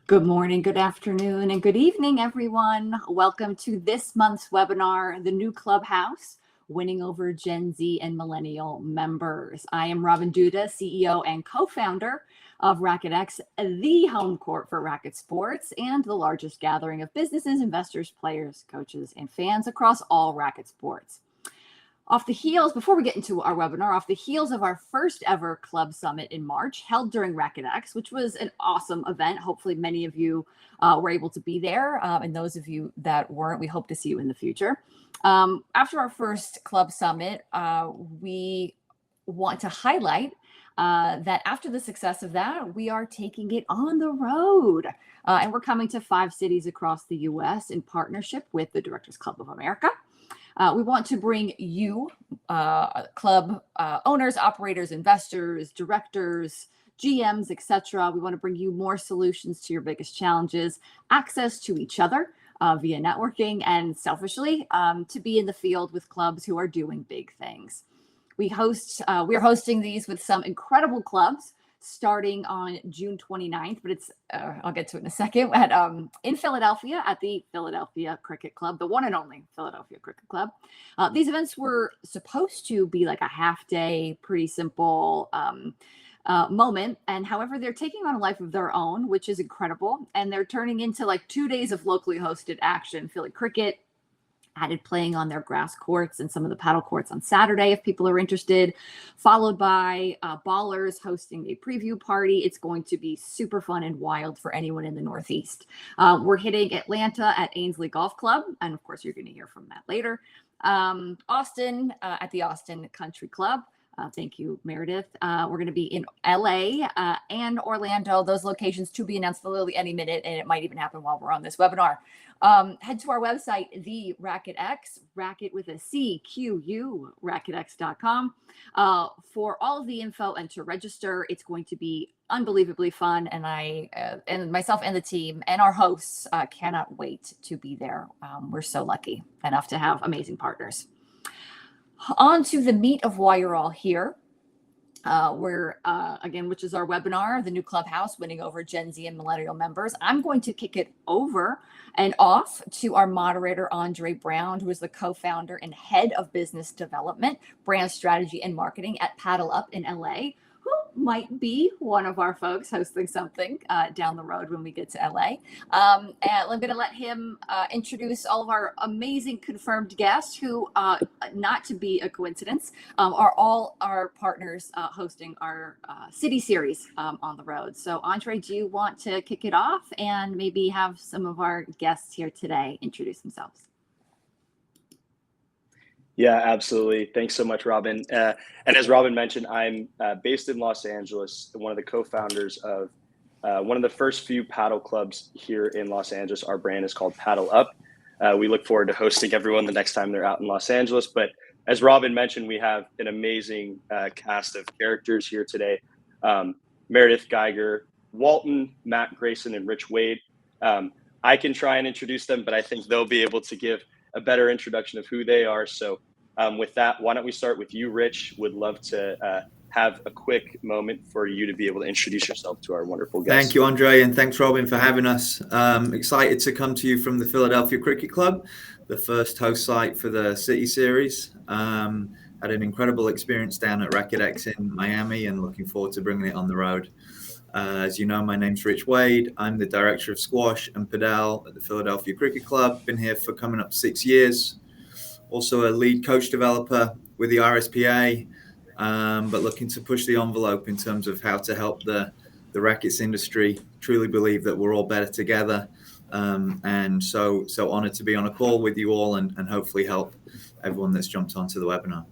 Good morning, good afternoon, and good evening, everyone. Welcome to this month's webinar, The New Clubhouse, Winning Over Gen Z and Millennial Members. I am Robin Duda, CEO and co-founder of RacquetX, the home court for racket sports and the largest gathering of businesses, investors, players, coaches, and fans across all racket sports. Off the heels, before we get into our webinar, off the heels of our first ever club summit in March, held during RacquetX, which was an awesome event. Hopefully many of you were able to be there. And those of you that weren't, we hope to see you in the future. After our first club summit, we want to highlight that after the success of that, we are taking it on the road. And we're coming to 5 cities across the US in partnership with the Directors Club of America. We want to bring you, club owners, operators, investors, directors, GMs, etc. We want to bring you more solutions to your biggest challenges, access to each other via networking, and selfishly, to be in the field with clubs who are doing big things. We're hosting these with some incredible clubs starting on June 29th, but it's, I'll get to it in a second, in Philadelphia at the Philadelphia Cricket Club, the one and only Philadelphia Cricket Club. These events were supposed to be like a half day, pretty simple moment. And however, they're taking on a life of their own, which is incredible. And they're turning into like 2 days of locally hosted action. Philly Cricket added playing on their grass courts and some of the paddle courts on Saturday, if people are interested, followed by Ballers hosting a preview party. It's going to be super fun and wild for anyone in the Northeast. We're hitting Atlanta at Ainsley Golf Club. And of course, you're going to hear from Matt later. Austin at the Austin Country Club. Thank you, Meredith. We're going to be in LA and Orlando. Those locations to be announced literally any minute, and it might even happen while we're on this webinar. Head to our website, the RacquetX, Racket with a CQU, RacquetX.com, for all of the info and to register. It's going to be unbelievably fun, and I and myself and the team and our hosts cannot wait to be there. We're so lucky enough to have amazing partners. On to the meat of why you're all here. Again, which is our webinar, The New Clubhouse, Winning Over Gen Z and Millennial Members. I'm going to kick it over and off to our moderator, Andre Brown, who is the co-founder and head of business development, brand strategy, and marketing at Paddle Up in LA, who might be one of our folks hosting something down the road when we get to LA. And I'm going to let him introduce all of our amazing confirmed guests who, not to be a coincidence, are all our partners hosting our city series on the road. So Andre, do you want to kick it off and maybe have some of our guests here today introduce themselves? Yeah, absolutely. Thanks so much, Robin. And as Robin mentioned, I'm based in Los Angeles, one of the co-founders of one of the first few paddle clubs here in Los Angeles. Our brand is called Paddle Up. We look forward to hosting everyone the next time they're out in Los Angeles. But as Robin mentioned, we have an amazing cast of characters here today. Meredith Geiger, Walton, Matt Grayson, and Rich Wade. I can try and introduce them, but I think they'll be able to give a better introduction of who they are. So with that, why don't we start with you, Rich? Would love to have a quick moment for you to be able to introduce yourself to our wonderful guests. Thank you, Andre, and thanks, Robin, for having us. Excited to come to you from the Philadelphia Cricket Club, the first host site for the City Series. Had an incredible experience down at RacquetX in Miami and looking forward to bringing it on the road. As you know, my name's Rich Wade. I'm the director of squash and padel at the Philadelphia Cricket Club. Been here for coming up 6 years. Also a lead coach developer with the RSPA, but looking to push the envelope in terms of how to help the rackets industry. Truly believe that we're all better together. And so honored to be on a call with you all and hopefully help everyone that's jumped onto the webinar.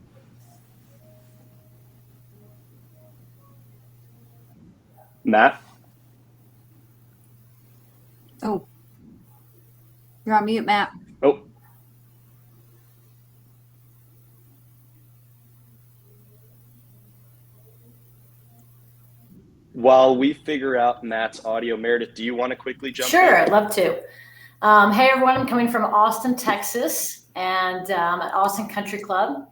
Matt? Oh, you're on mute, Matt. Oh. While we figure out Matt's audio, Meredith, do you want to quickly jump in? Sure, I'd love to. Hey, everyone, I'm coming from Austin, Texas, and at Austin Country Club.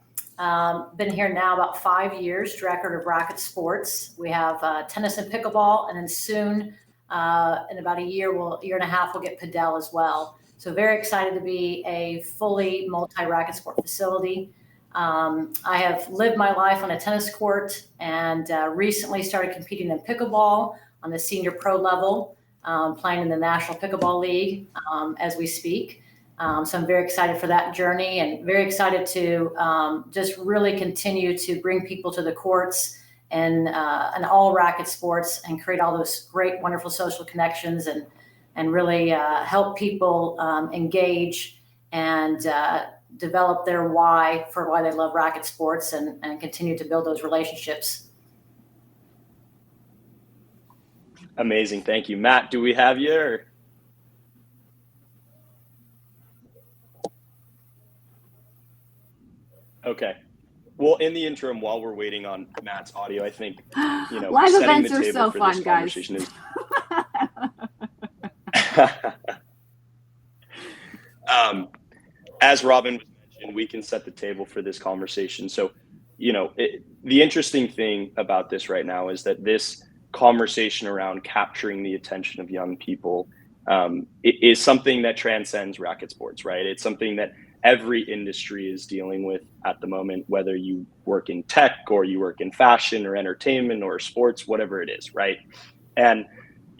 Been here now about 5 years, director of racket sports. We have tennis and pickleball, and then soon In about a year and a half, we'll get padel as well. So very excited to be a fully multi-racket sport facility. I have lived my life on a tennis court and recently started competing in pickleball on the senior pro level, playing in the National Pickleball League as we speak. So I'm very excited for that journey and very excited to just really continue to bring people to the courts and all racket sports and create all those great, wonderful social connections and really help people engage and develop their why for why they love racket sports and continue to build those relationships. Amazing. Thank you. Matt, do we have you? Or? Okay. Well, in the interim, while we're waiting on Matt's audio, I think, live events are so fun, guys. As Robin mentioned, we can set the table for this conversation. So, the interesting thing about this right now is that this conversation around capturing the attention of young people is something that transcends racket sports, right? It's something that every industry is dealing with at the moment, whether you work in tech or you work in fashion or entertainment or sports, whatever it is, right? And,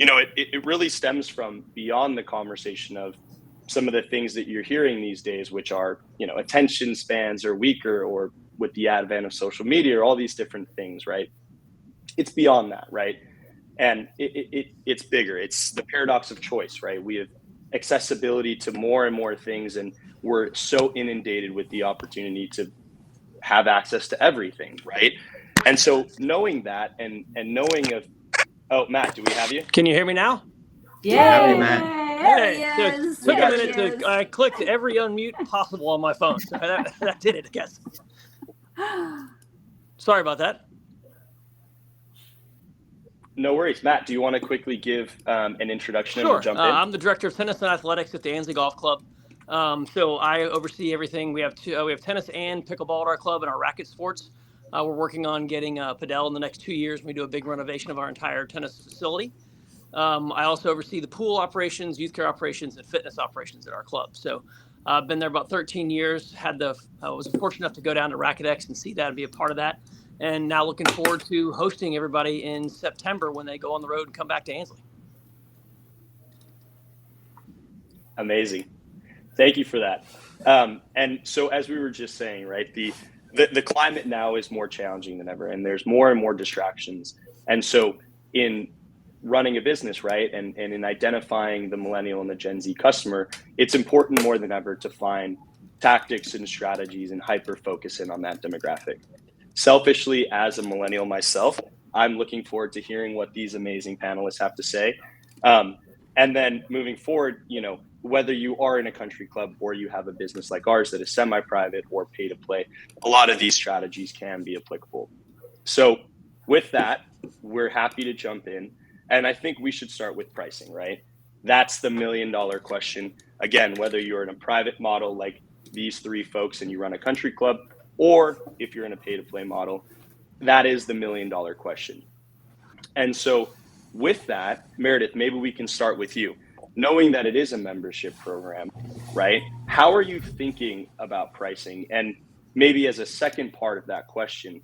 it really stems from beyond the conversation of some of the things that you're hearing these days, which are, attention spans are weaker, or with the advent of social media or all these different things, right? It's beyond that, right? And it's bigger. It's the paradox of choice, right? We have accessibility to more and more things, and we're so inundated with the opportunity to have access to everything, right? And so knowing that and knowing of, oh, Matt, do we have you? Can you hear me now? Yeah, Hey, Matt. Hey, so it took a minute I clicked every unmute possible on my phone. So that did it, I guess. Sorry about that. No worries. Matt, do you want to quickly give an introduction Sure. and we'll jump in? I'm the director of tennis and athletics at the Ansley Golf Club. So I oversee everything. We have tennis and pickleball at our club and our racket sports. We're working on getting padel in the next 2 years. We do a big renovation of our entire tennis facility. I also oversee the pool operations, youth care operations, and fitness operations at our club. So I've been there about 13 years. Was fortunate enough to go down to RacquetX and see that and be a part of that. And now looking forward to hosting everybody in September when they go on the road and come back to Ansley. Amazing. Thank you for that. And so as we were just saying, right, the climate now is more challenging than ever, and there's more and more distractions. And so in running a business, right, and in identifying the millennial and the Gen Z customer, it's important more than ever to find tactics and strategies and hyper focus in on that demographic. Selfishly, as a millennial myself, I'm looking forward to hearing what these amazing panelists have to say. And then moving forward, whether you are in a country club or you have a business like ours that is semi-private or pay to play, a lot of these strategies can be applicable. So with that, we're happy to jump in. And I think we should start with pricing, right? That's the $1 million question. Again, whether you're in a private model like these three folks and you run a country club, or if you're in a pay-to-play model, that is the $1 million question. And so with that, Meredith, maybe we can start with you. Knowing that it is a membership program, right? How are you thinking about pricing? And maybe as a second part of that question,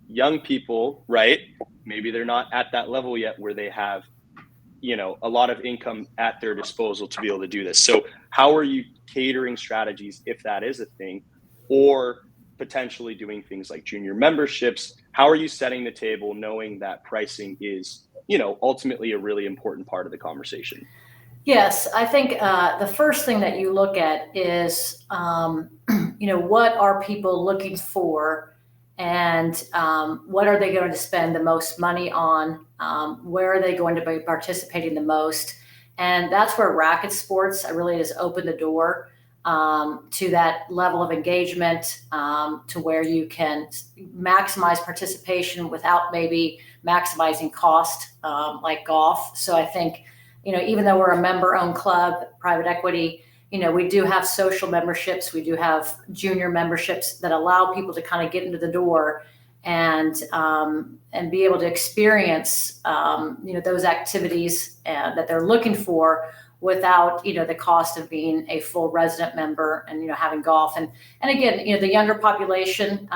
young people, right? Maybe they're not at that level yet where they have, a lot of income at their disposal to be able to do this. So how are you catering strategies, if that is a thing, or potentially doing things like junior memberships? How are you setting the table knowing that pricing is, ultimately a really important part of the conversation? Yes, I think the first thing that you look at is, what are people looking for, and what are they going to spend the most money on? Where are they going to be participating the most? And that's where racket sports really has opened the door to that level of engagement, to where you can maximize participation without maybe maximizing cost, like golf. So I think, even though we're a member-owned club, private equity, we do have social memberships. We do have junior memberships that allow people to kind of get into the door and be able to experience those activities that they're looking for without the cost of being a full resident member and having golf. And again, the younger population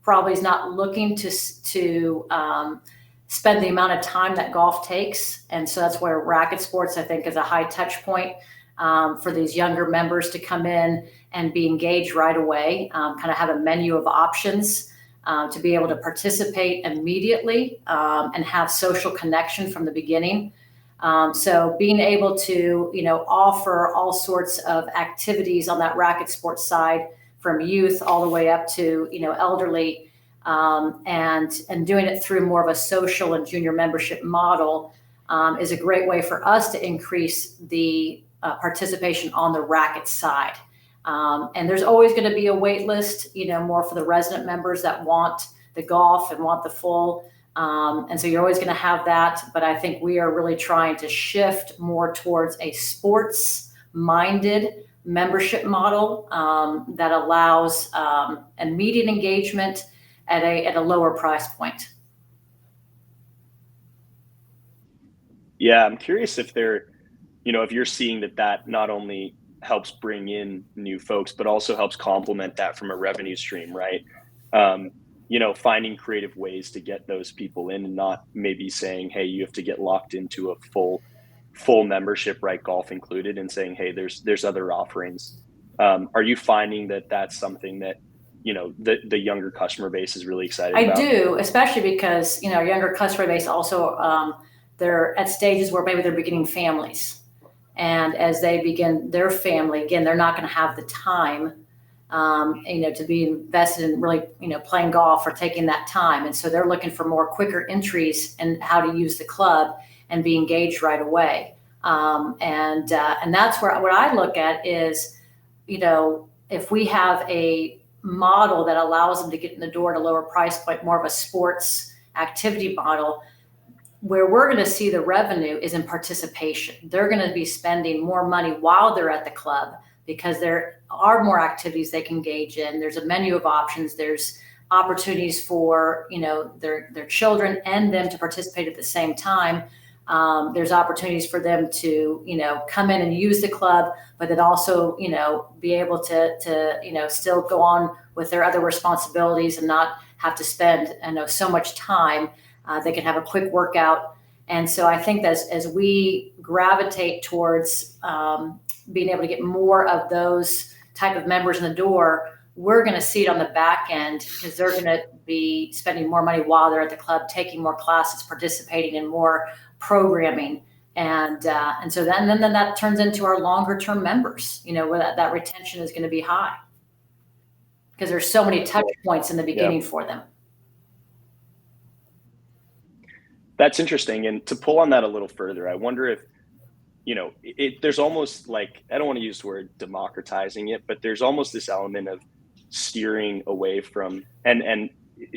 probably is not looking to spend the amount of time that golf takes, and so that's where racket sports, I think, is a high touch point for these younger members to come in and be engaged right away, kind of have a menu of options to be able to participate immediately and have social connection from the beginning. So being able to, offer all sorts of activities on that racket sports side, from youth all the way up to, elderly, and doing it through more of a social and junior membership model is a great way for us to increase the participation on the racket side. And there's always going to be a wait list, more for the resident members that want the golf and want the full. And so you're always going to have that. But I think we are really trying to shift more towards a sports-minded membership model that allows immediate engagement at a lower price point. Yeah, I'm curious if if you're seeing that not only helps bring in new folks, but also helps complement that from a revenue stream, right? Finding creative ways to get those people in and not maybe saying, hey, you have to get locked into a full membership, right? Golf included, and saying, hey, there's other offerings. Are you finding that that's something that, the younger customer base is really excited about? I do, especially because, our younger customer base also, they're at stages where maybe they're beginning families. And as they begin their family, again, they're not going to have the time, to be invested in really, playing golf or taking that time. And so they're looking for more quicker entries and how to use the club and be engaged right away. And that's where what I look at is, if we have a model that allows them to get in the door at a lower price point, more of a sports activity model, where we're going to see the revenue is in participation. They're going to be spending more money while they're at the club because there are more activities they can engage in. There's a menu of options. There's opportunities for, their children and them to participate at the same time. There's opportunities for them to, come in and use the club, but then also, be able to still go on with their other responsibilities and not have to spend, so much time. They can have a quick workout. And so I think that as we gravitate towards being able to get more of those type of members in the door, we're going to see it on the back end because they're going to be spending more money while they're at the club, taking more classes, participating in more programming. And so then that turns into our longer term members, where that retention is going to be high because there's so many touch points in the beginning for them. That's interesting. And to pull on that a little further, I wonder if, there's almost like, I don't want to use the word democratizing it, but there's almost this element of steering away from, and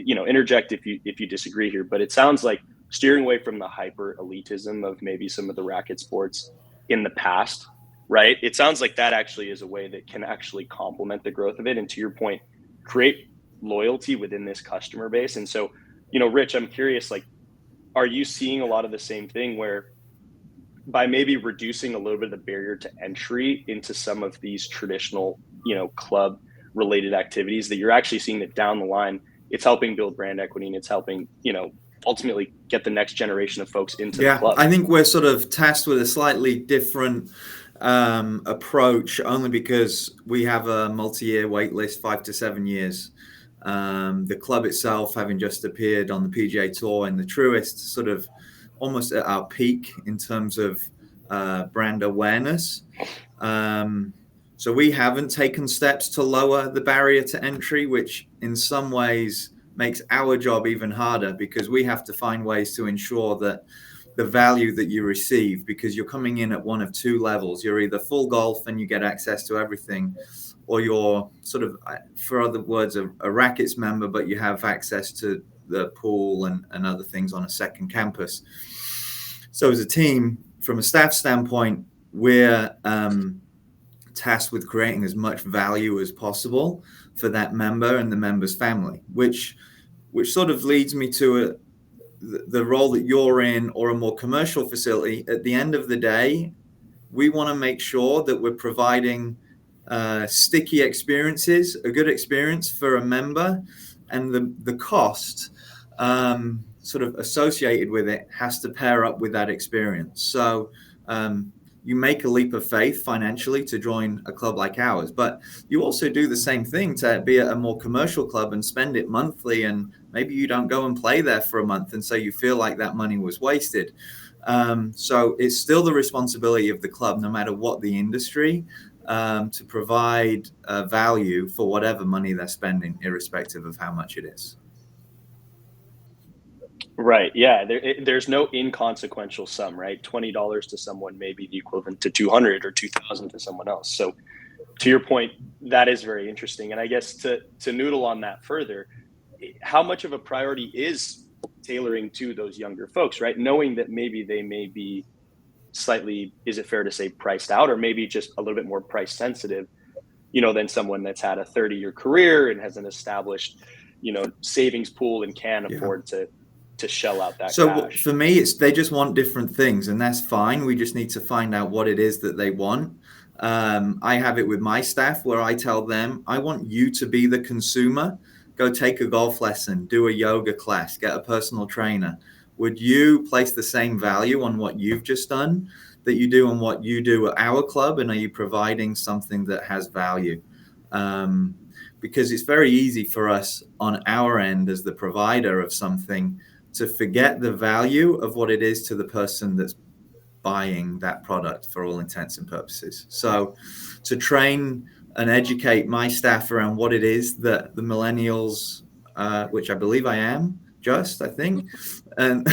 interject if you disagree here, but it sounds like steering away from the hyper elitism of maybe some of the racket sports in the past, right? It sounds like that actually is a way that can actually complement the growth of it. And to your point, create loyalty within this customer base. And so, Rich, I'm curious, are you seeing a lot of the same thing where by maybe reducing a little bit of the barrier to entry into some of these traditional, club related activities, that you're actually seeing that down the line, it's helping build brand equity and it's helping, ultimately get the next generation of folks into the club? I think we're sort of tasked with a slightly different approach only because we have a multi-year wait list, 5 to 7 years. The club itself having just appeared on the PGA Tour in the truest sort of almost at our peak in terms of brand awareness. So we haven't taken steps to lower the barrier to entry, which in some ways makes our job even harder because we have to find ways to ensure that the value that you receive, because you're coming in at one of two levels. You're either full golf and you get access to everything, or you're sort of, for other words, a Rackets member, but you have access to the pool and other things on a second campus. So as a team, from a staff standpoint, we're tasked with creating as much value as possible for that member and the member's family, which which sort of leads me to the role that you're in, or a more commercial facility. At the end of the day, we want to make sure that we're providing sticky experiences, a good experience for a member, and the cost sort of associated with it has to pair up with that experience. So you make a leap of faith financially to join a club like ours, but you also do the same thing to be at a more commercial club and spend it monthly, and maybe you don't go and play there for a month, and so you feel like that money was wasted. So it's still the responsibility of the club, no matter what the industry, to provide value for whatever money they're spending, irrespective of how much it is. Right. Yeah. There's no inconsequential sum, right? $20 to someone may be the equivalent to 200 or 2,000 to someone else. So to your point, that is very interesting. And I guess to noodle on that further, how much of a priority is tailoring to those younger folks, right? Knowing that maybe they may be slightly, is it fair to say, priced out, or maybe just a little bit more price sensitive, than someone that's had a 30-year career and has an established, savings pool and can afford to shell out that cash. For me, they just want different things, and that's fine. We just need to find out what it is that they want. I have it with my staff where I tell them, I want you to be the consumer. Go take a golf lesson, do a yoga class, get a personal trainer. Would you place the same value on what you've just done that you do on what you do at our club? And are you providing something that has value? Because it's very easy for us on our end as the provider of something to forget the value of what it is to the person that's buying that product for all intents and purposes. So to train and educate my staff around what it is that the millennials, which I believe I am, I think, and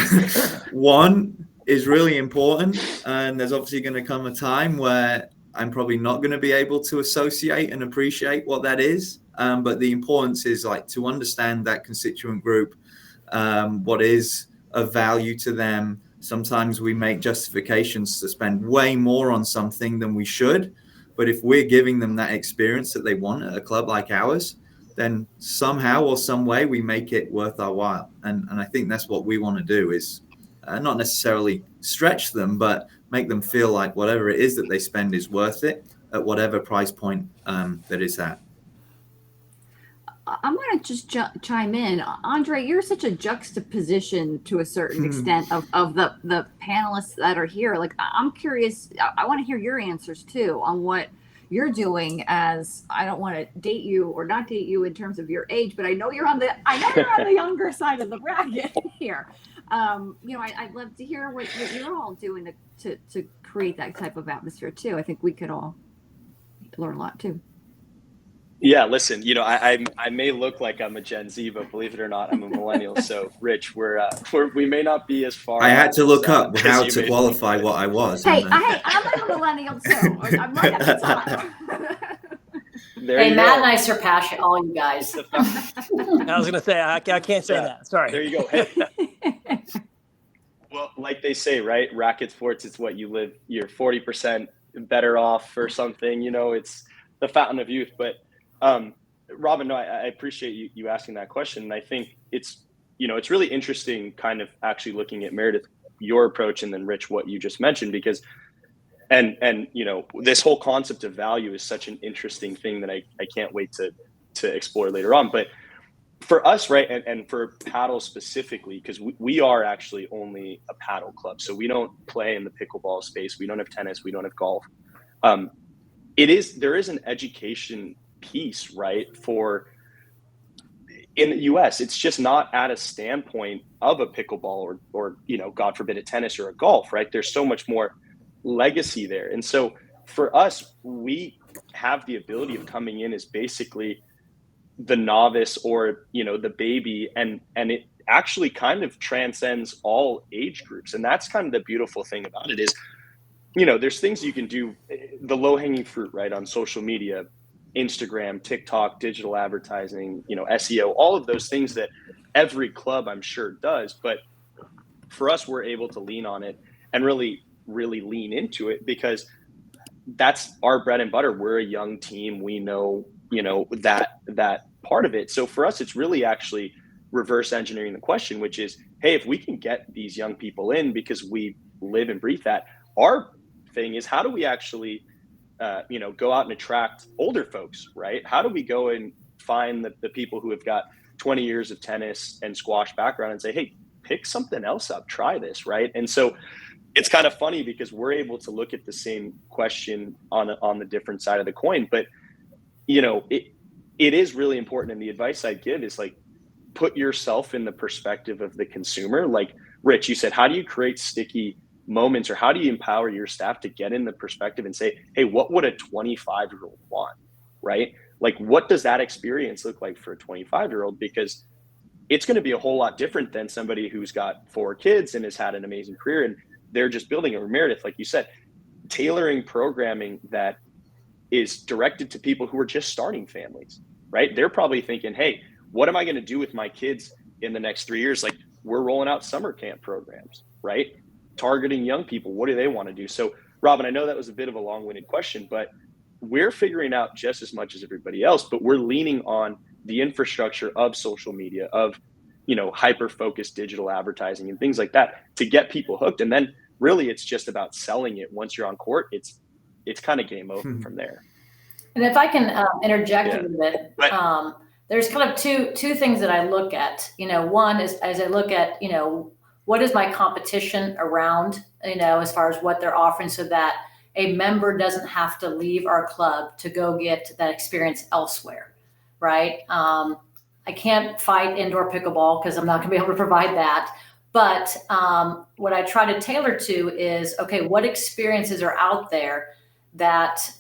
one is really important. And there's obviously going to come a time where I'm probably not going to be able to associate and appreciate what that is. But the importance is to understand that constituent group, what is of value to them. Sometimes we make justifications to spend way more on something than we should. But if we're giving them that experience that they want at a club like ours, then somehow or some way we make it worth our while. And I think that's what we want to do, is not necessarily stretch them, but make them feel like whatever it is that they spend is worth it at whatever price point that is at. I'm going to just chime in. Andre, you're such a juxtaposition to a certain extent of the panelists that are here. I'm curious, I want to hear your answers too on what you're doing, as I don't want to date you or not date you in terms of your age, but I know you're on the younger side of the bracket here. I'd love to hear what you're all doing to create that type of atmosphere too. I think we could all learn a lot too. Yeah, listen, I may look like I'm a Gen Z, but believe it or not, I'm a millennial. So, Rich, we may not be as far. I had to look up how to qualify what I was. Hey, I'm a millennial too. I'm right at the top. Matt and I surpass all you guys. I was going to say, I can't say that. Sorry. There you go. Hey. Well, like they say, right? Racket sports, it's what you live. You're 40% better off or something. It's the fountain of youth. But Robin, no, I appreciate you asking that question. And I think it's really interesting kind of actually looking at Meredith, your approach, and then Rich, what you just mentioned, because and this whole concept of value is such an interesting thing that I can't wait to explore later on. But for us, right, and for paddle specifically, because we are actually only a paddle club. So we don't play in the pickleball space. We don't have tennis. We don't have golf. There is an education piece, right? In the US, it's just not at a standpoint of a pickleball or God forbid, a tennis or a golf, right? There's so much more legacy there. And so for us, we have the ability of coming in as basically the novice or, the baby. And it actually kind of transcends all age groups. And that's kind of the beautiful thing about it is, there's things you can do, the low hanging fruit, right? On social media, Instagram, TikTok, digital advertising, SEO, all of those things that every club I'm sure does. But for us, we're able to lean on it and really, really lean into it because that's our bread and butter. We're a young team. We know, that part of it. So for us, it's really actually reverse engineering the question, which is, hey, if we can get these young people in because we live and breathe that, our thing is, how do we actually go out and attract older folks, right? How do we go and find the people who have got 20 years of tennis and squash background and say, hey, pick something else up, try this, right? And so it's kind of funny because we're able to look at the same question on the different side of the coin. But, it is really important. And the advice I give is like, put yourself in the perspective of the consumer. Like Rich, you said, how do you create sticky moments, or how do you empower your staff to get in the perspective and say, hey, what would a 25-year-old want, right? Like, what does that experience look like for a 25-year-old? Because it's going to be a whole lot different than somebody who's got 4 kids and has had an amazing career and they're just building it. Or Meredith, like you said, tailoring programming that is directed to people who are just starting families, right? They're probably thinking, hey, what am I going to do with my kids in the next 3 years? Like, we're rolling out summer camp programs, right? Targeting young people. What do they want to do? So, Robin, I know that was a bit of a long-winded question, but we're figuring out just as much as everybody else, but we're leaning on the infrastructure of social media, of, hyper-focused digital advertising and things like that to get people hooked. And then really it's just about selling it. Once you're on court, it's kind of game over from there. And if I can interject a little bit, there's kind of two things that I look at. One is, as I look at, what is my competition around, as far as what they're offering, so that a member doesn't have to leave our club to go get that experience elsewhere, right? I can't fight indoor pickleball because I'm not going to be able to provide that. But what I try to tailor to is, okay, what experiences are out there that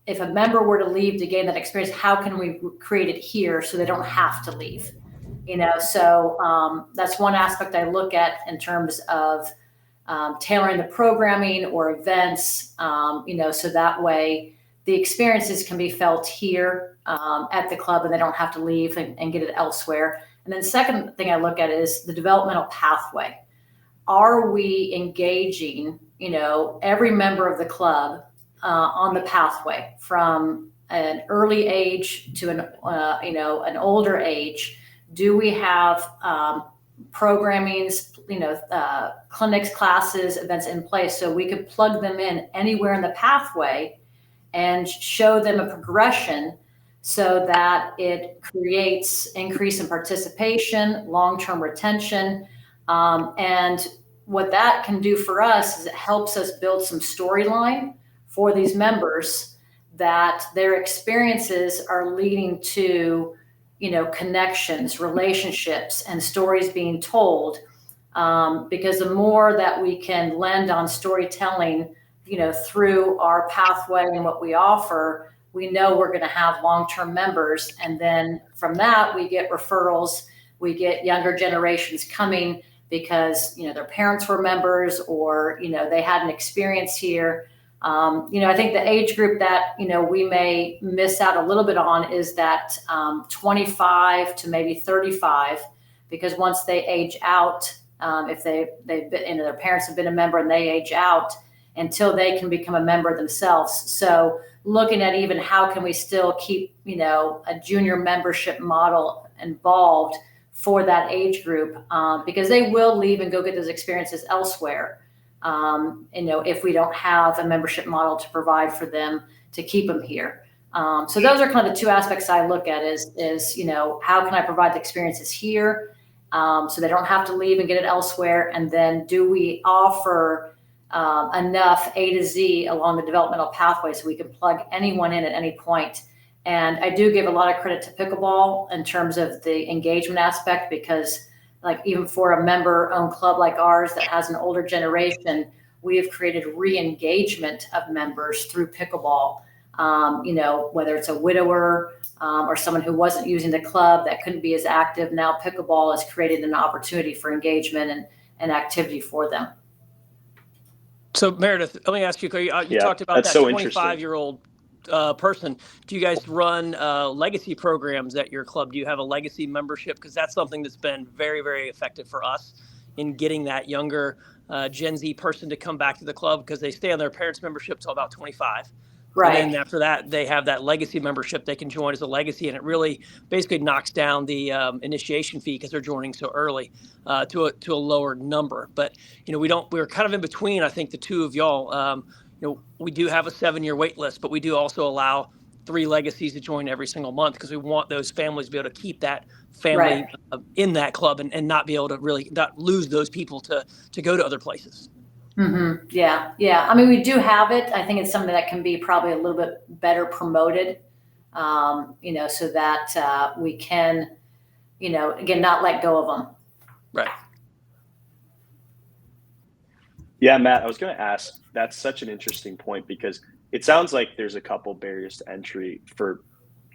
if a member were to leave to gain that experience, how can we create it here so they don't have to leave? So that's one aspect I look at in terms of tailoring the programming or events, so that way the experiences can be felt here at the club and they don't have to leave and get it elsewhere. And then the second thing I look at is the developmental pathway. Are we engaging, every member of the club on the pathway from an early age to an older age? Do we have programmings, clinics, classes, events in place so we could plug them in anywhere in the pathway and show them a progression so that it creates increase in participation, long-term retention. And what that can do for us is it helps us build some storyline for these members that their experiences are leading to, connections, relationships, and stories being told. Because the more that we can lend on storytelling, through our pathway and what we offer, we know we're going to have long-term members. And then from that, we get referrals, we get younger generations coming because, their parents were members or, they had an experience here. I think the age group that, we may miss out a little bit on is that 25 to maybe 35, because once they age out, if they've been, their parents have been a member and they age out until they can become a member themselves. So looking at even how can we still keep, a junior membership model involved for that age group, because they will leave and go get those experiences elsewhere. If we don't have a membership model to provide for them to keep them here. So those are kind of the two aspects I look at is, how can I provide the experiences here so they don't have to leave and get it elsewhere? And then do we offer enough A to Z along the developmental pathway so we can plug anyone in at any point? And I do give a lot of credit to pickleball in terms of the engagement aspect, because like even for a member-owned club like ours that has an older generation, we have created re-engagement of members through pickleball. Whether it's a widower or someone who wasn't using the club that couldn't be as active, now pickleball has created an opportunity for engagement and activity for them. So Meredith, let me ask you, you talked about that 25-year-old person. Do you guys run legacy programs at your club? Do you have a legacy membership? Because that's something that's been very, very effective for us in getting that younger Gen Z person to come back to the club, because they stay on their parents' membership till about 25. Right. And then after that, they have that legacy membership they can join as a legacy, and it really basically knocks down the initiation fee because they're joining so early to a lower number. But we're kind of in between. I think the two of y'all. We do have a 7-year wait list, but we do also allow 3 legacies to join every single month because we want those families to be able to keep that family in that club and not be able to really not lose those people to go to other places. Mm-hmm. Yeah. I mean, we do have it. I think it's something that can be probably a little bit better promoted, so that we can, again, not let go of them. Right. Yeah, Matt, I was going to ask, that's such an interesting point because it sounds like there's a couple barriers to entry for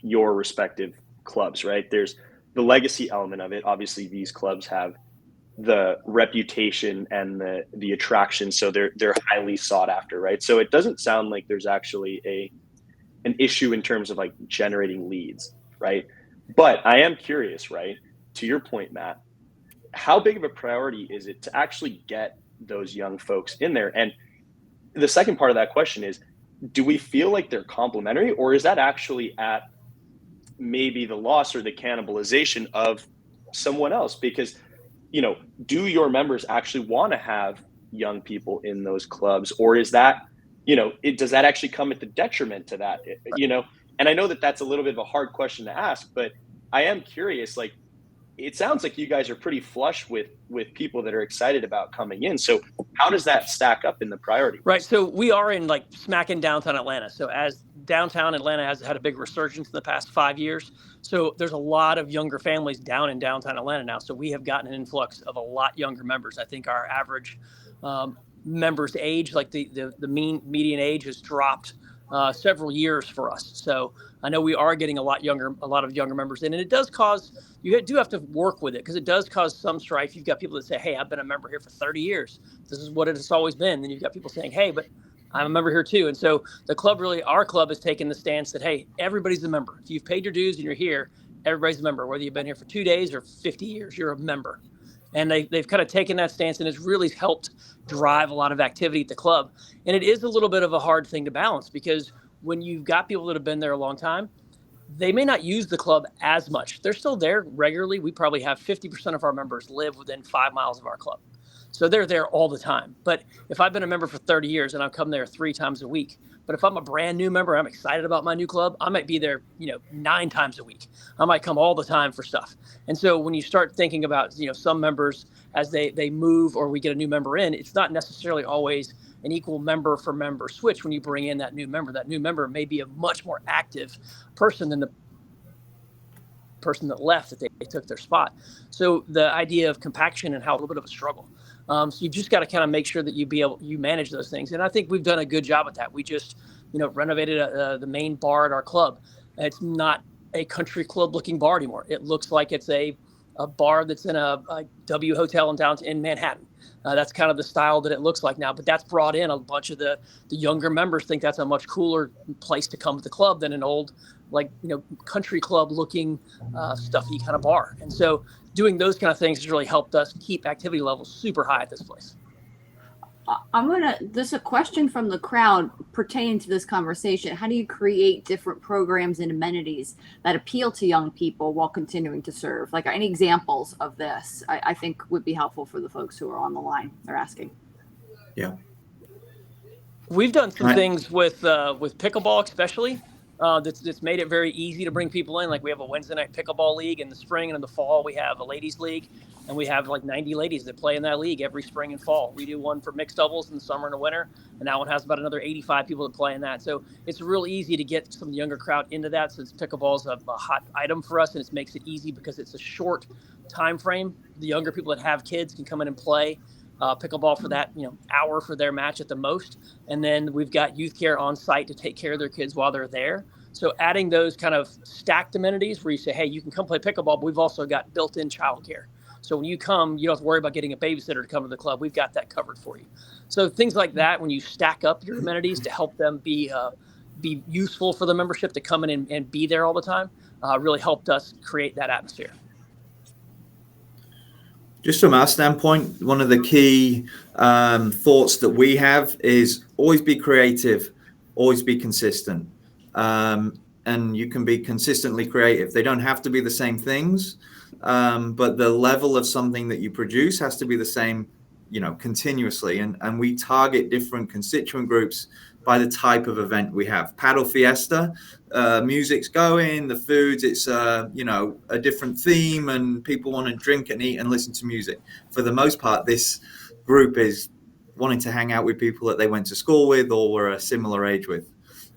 your respective clubs, right? There's the legacy element of it. Obviously, these clubs have the reputation and the attraction, so they're highly sought after, right? So it doesn't sound like there's actually an issue in terms of like generating leads, right? But I am curious, right? To your point, Matt, how big of a priority is it to actually get those young folks in there? And the second part of that question is, do we feel like they're complementary, or is that actually at maybe the loss or the cannibalization of someone else? Because do your members actually want to have young people in those clubs, or is that, does that actually come at the detriment to that? And I know that that's a little bit of a hard question to ask, but I am curious, like, it sounds like you guys are pretty flush with people that are excited about coming in. So how does that stack up in the priority? Right. So we are in like smack in downtown Atlanta. So as downtown Atlanta has had a big resurgence in the past 5 years. So there's a lot of younger families down in downtown Atlanta now. So we have gotten an influx of a lot younger members. I think our average members age, like the median age has dropped several years for us. So I know we are getting a lot of younger members in, and it does cause, you do have to work with it because it does cause some strife. You've got people that say, hey, I've been a member here for 30 years. This is what it has always been. Then you've got people saying, hey, but I'm a member here too. And so our club has taken the stance that, hey, everybody's a member. If you've paid your dues and you're here, everybody's a member. Whether you've been here for 2 days or 50 years, you're a member. And they've kind of taken that stance, and it's really helped drive a lot of activity at the club. And it is a little bit of a hard thing to balance because when you've got people that have been there a long time, they may not use the club as much. They're still there regularly. We probably have 50% of our members live within 5 miles of our club. So they're there all the time. But if I've been a member for 30 years and I've come there 3 times a week, but if I'm a brand new member, I'm excited about my new club, I might be there, 9 times a week. I might come all the time for stuff. And so when you start thinking about, some members as they move or we get a new member in, it's not necessarily always an equal member for member switch when you bring in that new member. That new member may be a much more active person than the person that left that they took their spot. So the idea of compaction and how a little bit of a struggle. So you just got to kind of make sure that you manage those things. And I think we've done a good job at that. We just, renovated the main bar at our club. It's not a country club looking bar anymore. It looks like it's a bar that's in a W hotel in Manhattan. That's kind of the style that it looks like now, but that's brought in a bunch of the younger members think that's a much cooler place to come to the club than an old, country club looking stuffy kind of bar. And so doing those kind of things has really helped us keep activity levels super high at this place. There's a question from the crowd pertaining to this conversation. How do you create different programs and amenities that appeal to young people while continuing to serve? Like, any examples of this, I think would be helpful for the folks who are on the line. They're asking. Yeah. We've done some things with pickleball, especially. That's made it very easy to bring people in. Like, we have a Wednesday night pickleball league in the spring, and in the fall we have a ladies league, and we have like 90 ladies that play in that league every spring and fall. We do one for mixed doubles in the summer and the winter, and that one has about another 85 people that play in that. So it's real easy to get some younger crowd into that, since pickleball is a hot item for us, and it makes it easy because it's a short time frame. The younger people that have kids can come in and play pickleball for that hour for their match at the most, and then we've got youth care on site to take care of their kids while they're there. So adding those kind of stacked amenities where you say, hey, you can come play pickleball, but we've also got built-in childcare. So when you come, you don't have to worry about getting a babysitter to come to the club. We've got that covered for you. So things like that, when you stack up your amenities to help them be useful for the membership to come in and be there all the time, really helped us create that atmosphere. Just from our standpoint, one of the key thoughts that we have is always be creative. always be consistent. And you can be consistently creative. They don't have to be the same things, but the level of something that you produce has to be the same, continuously. And we target different constituent groups by the type of event we have. Paddle Fiesta, music's going, the foods, it's a different theme, and people want to drink and eat and listen to music. For the most part, this group is wanting to hang out with people that they went to school with or were a similar age with.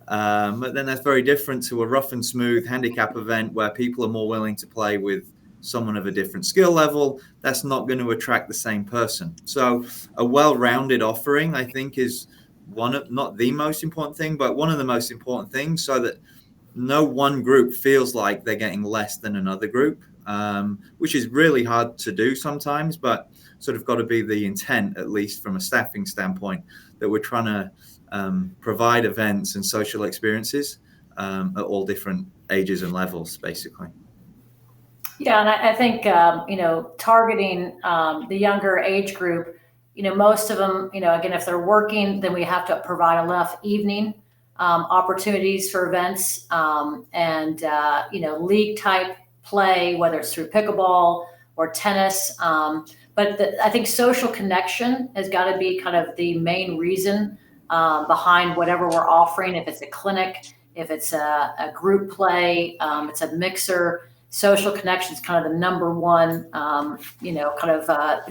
But then that's very different to a rough and smooth handicap event where people are more willing to play with someone of a different skill level. That's not going to attract the same person. So a well-rounded offering, I think, is not the most important thing, but one of the most important things, so that no one group feels like they're getting less than another group, which is really hard to do sometimes, but sort of got to be the intent, at least from a staffing standpoint, that we're trying to provide events and social experiences at all different ages and levels, basically. Yeah, and I think, targeting the younger age group, most of them, again, if they're working, then we have to provide enough evening opportunities for events and league type play, whether it's through pickleball or tennis. But I think social connection has got to be kind of the main reason behind whatever we're offering. If it's a clinic, if it's a group play, it's a mixer. Social connection is kind of the number one,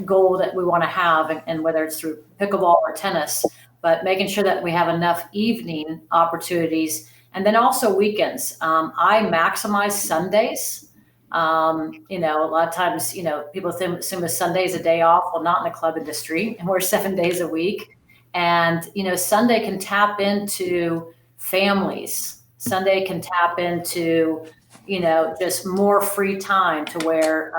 goal that we want to have, and whether it's through pickleball or tennis, but making sure that we have enough evening opportunities, and then also weekends. I maximize Sundays. A lot of times, people assume a Sunday is a day off. Well, not in the club industry, and we're 7 days a week. And, Sunday can tap into families. Sunday can tap into, just more free time to where,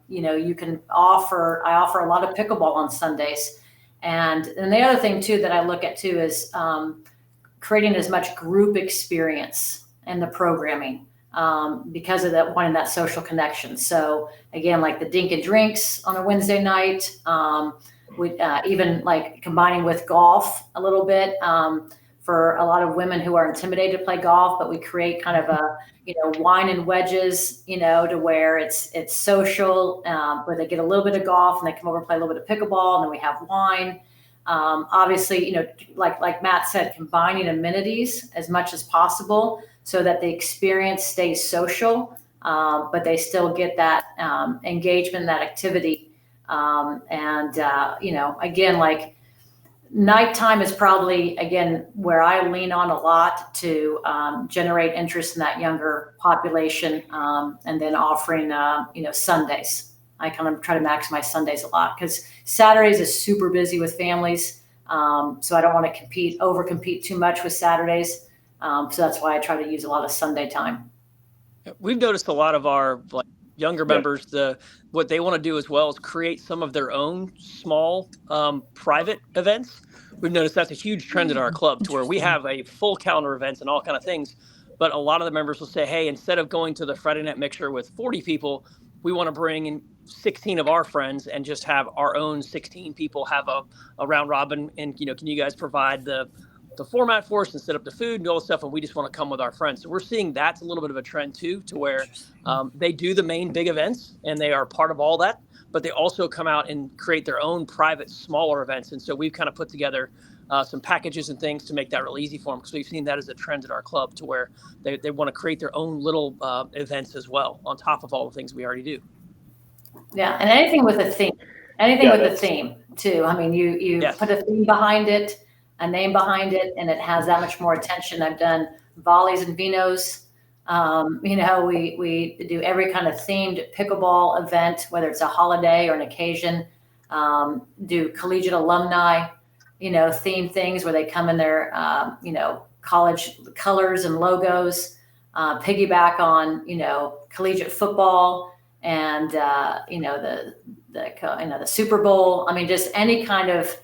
you can I offer a lot of pickleball on Sundays. And the other thing too, that I look at too, is creating as much group experience in the programming because of wanting that social connection. So again, like the Dink and Drinks on a Wednesday night, we even like combining with golf a little bit for a lot of women who are intimidated to play golf, but we create kind of a, wine and wedges, to where it's social, where they get a little bit of golf and they come over and play a little bit of pickleball, and then we have wine. Obviously, like Matt said, combining amenities as much as possible so that the experience stays social, but they still get that engagement, that activity. Again, like nighttime is probably, again, where I lean on a lot to generate interest in that younger population, and then offering, Sundays. I kind of try to maximize Sundays a lot because Saturdays is super busy with families. So I don't want to over compete too much with Saturdays. So that's why I try to use a lot of Sunday time. We've noticed a lot of our younger members, what they want to do as well is create some of their own small private events. We've noticed that's a huge trend at our club, to where we have a full calendar events and all kind of things. But a lot of the members will say, hey, instead of going to the Friday night mixer with 40 people, we want to bring in 16 of our friends and just have our own 16 people have a round robin. And, can you guys provide the format for us and set up the food and all the stuff, and we just want to come with our friends. So we're seeing that's a little bit of a trend too, to where they do the main big events and they are part of all that, but they also come out and create their own private smaller events. And so we've kind of put together some packages and things to make that real easy for them, because we've seen that as a trend at our club, to where they want to create their own little events as well on top of all the things we already do. Yeah, and anything with a theme, with a theme too. I mean, you put a theme behind it, a name behind it, and it has that much more attention. I've done volleys and vinos. We do every kind of themed pickleball event, whether it's a holiday or an occasion. Do collegiate alumni, theme things where they come in their, college colors and logos, piggyback on, collegiate football and, the Super Bowl. I mean, just any kind of,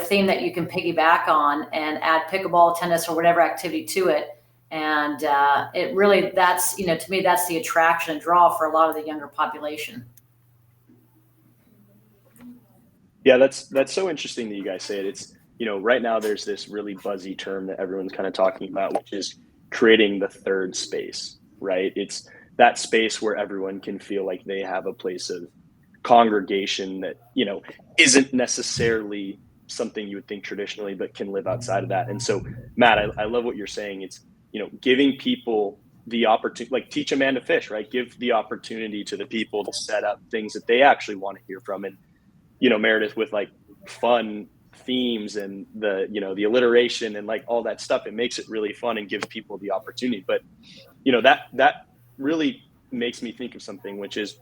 theme that you can piggyback on and add pickleball, tennis, or whatever activity to it. And it really, that's, to me, that's the attraction and draw for a lot of the younger population. Yeah, that's so interesting that you guys say it. It's, right now there's this really buzzy term that everyone's kind of talking about, which is creating the third space, right? It's that space where everyone can feel like they have a place of congregation that, isn't necessarily something you would think traditionally, but can live outside of that. And so, Matt, I love what you're saying. It's, giving people the opportunity, like teach a man to fish, right? Give the opportunity to the people to set up things that they actually want to hear from. And, Meredith, with like fun themes and the alliteration and like all that stuff, it makes it really fun and gives people the opportunity. But, that really makes me think of something, which is,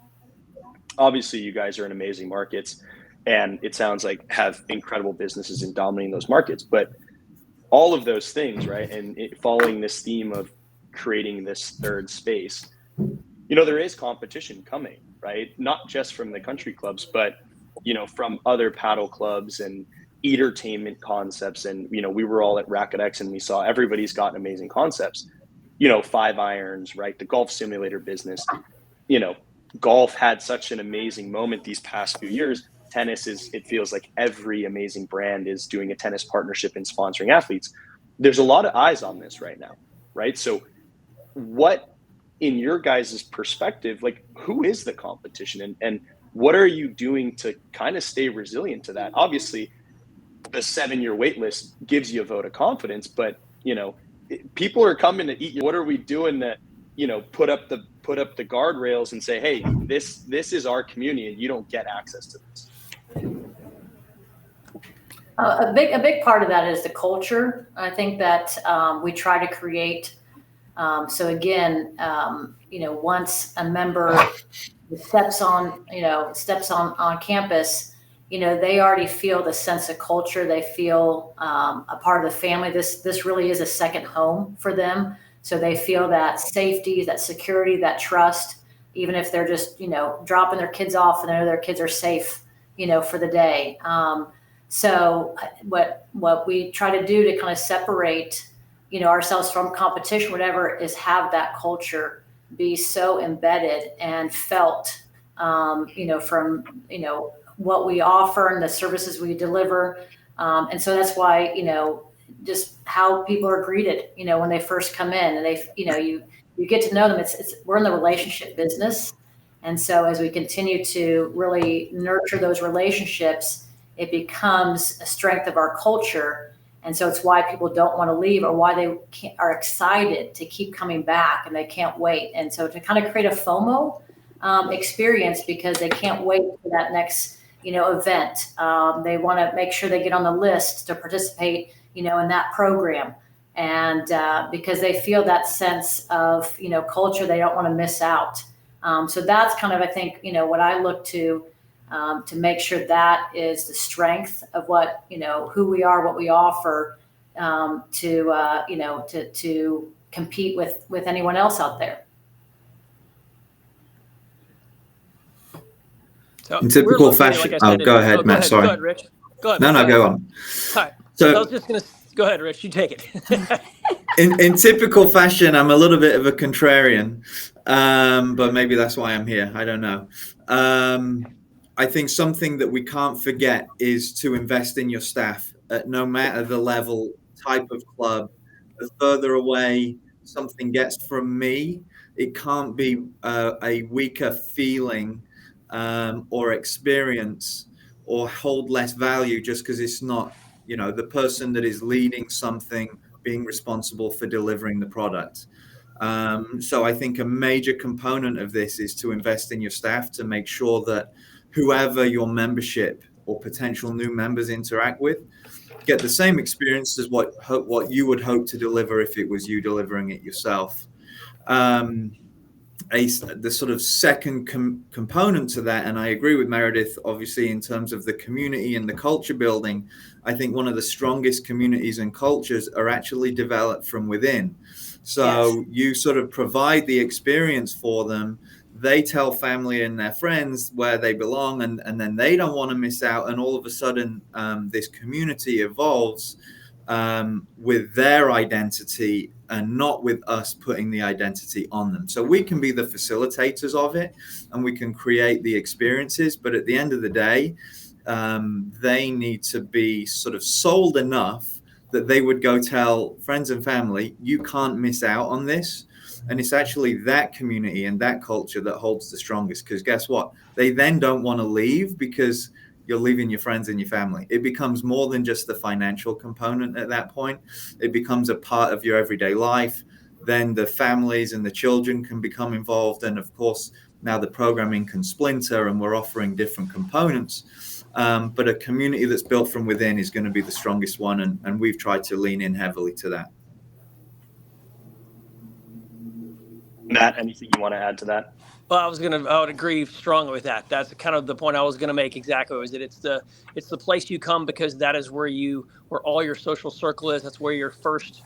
obviously you guys are in amazing markets and it sounds like have incredible businesses in dominating those markets, but all of those things, right? And following this theme of creating this third space, there is competition coming, right? Not just from the country clubs, but, from other paddle clubs and entertainment concepts. And, we were all at RacquetX and we saw everybody's got amazing concepts, 5-irons, right? The golf simulator business, golf had such an amazing moment these past few years. Tennis it feels like every amazing brand is doing a tennis partnership and sponsoring athletes. There's a lot of eyes on this right now, right? So what, in your guys' perspective, like who is the competition and what are you doing to kind of stay resilient to that? Obviously, the 7-year wait list gives you a vote of confidence, but people are coming to eat you. What are we doing to, put up the guardrails and say, hey, this is our community and you don't get access to this? A big part of that is the culture. I think that we try to create. So again, once a member steps on campus, they already feel the sense of culture. They feel a part of the family. This really is a second home for them. So they feel that safety, that security, that trust, even if they're just, dropping their kids off and they know their kids are safe, for the day. So what we try to do to kind of separate, ourselves from competition, whatever, is have that culture be so embedded and felt, from, what we offer and the services we deliver. And so that's why, just how people are greeted, when they first come in and they, you get to know them. We're in the relationship business. And so as we continue to really nurture those relationships, it becomes a strength of our culture. And so it's why people don't want to leave or why they are excited to keep coming back and they can't wait. And so to kind of create a FOMO experience because they can't wait for that next, event. They want to make sure they get on the list to participate, in that program. And because they feel that sense of, culture, they don't want to miss out. So that's kind of, I think, what I look to make sure that is the strength of what, who we are, what we offer, to compete with anyone else out there. So In typical fashion, go ahead, Matt. Sorry. Go ahead, Rich. Go ahead. No, go on. All right. So I was just going to go ahead, Rich. You take it. in typical fashion, I'm a little bit of a contrarian, but maybe that's why I'm here. I don't know. I think something that we can't forget is to invest in your staff at no matter the level, type of club. The further away something gets from me, it can't be a weaker feeling or experience or hold less value just because it's not, the person that is leading something being responsible for delivering the product. So I think a major component of this is to invest in your staff to make sure that whoever your membership or potential new members interact with get the same experience as what you would hope to deliver if it was you delivering it yourself. The sort of second component to that, and I agree with Meredith, obviously, in terms of the community and the culture building, I think one of the strongest communities and cultures are actually developed from within. So you sort of provide the experience for them. They tell family and their friends where they belong, and then they don't want to miss out. And all of a sudden, this community evolves with their identity and not with us putting the identity on them. So we can be the facilitators of it and we can create the experiences. But at the end of the day, they need to be sort of sold enough that they would go tell friends and family, you can't miss out on this. And it's actually that community and that culture that holds the strongest, because guess what? They then don't want to leave because you're leaving your friends and your family. It becomes more than just the financial component at that point. It becomes a part of your everyday life. Then the families and the children can become involved. And of course, now the programming can splinter and we're offering different components. But a community that's built from within is going to be the strongest one. And we've tried to lean in heavily to that. Matt, anything you want to add to that? Well, I would agree strongly with that. That's kind of the point I was going to make exactly, was that it's the place you come because that is where all your social circle is. That's where your first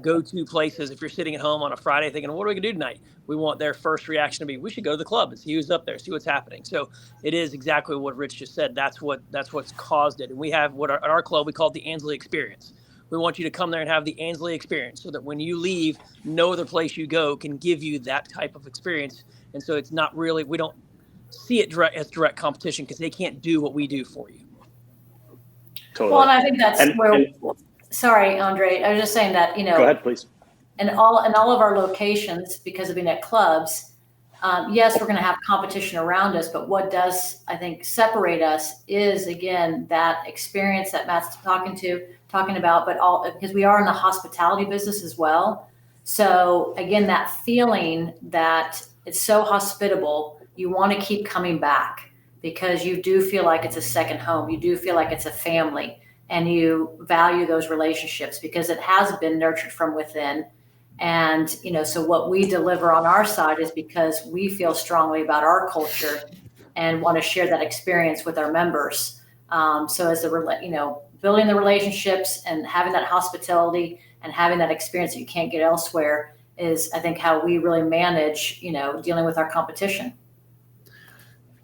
go-to places. If you're sitting at home on a Friday thinking, what are we going to do tonight? We want their first reaction to be, we should go to the club and see who's up there, see what's happening. So it is exactly what Rich just said. That's what's caused it. And we have at our club, we call it the Ansley experience. We want you to come there and have the Ansley experience so that when you leave, no other place you go can give you that type of experience. And so it's not really, we don't see it as direct competition because they can't do what we do for you. Totally. Well, and I think that's sorry, Andre, I was just saying that, go ahead, please. In all of our locations, because of being at clubs, yes, we're going to have competition around us, but what does, I think, separate us is, again, that experience that Matt's talking about, but because we are in the hospitality business as well. So again, that feeling that it's so hospitable, you want to keep coming back because you do feel like it's a second home. You do feel like it's a family, and you value those relationships because it has been nurtured from within. And, so what we deliver on our side is because we feel strongly about our culture and want to share that experience with our members. So as building the relationships and having that hospitality and having that experience that you can't get elsewhere is, I think, how we really manage, dealing with our competition.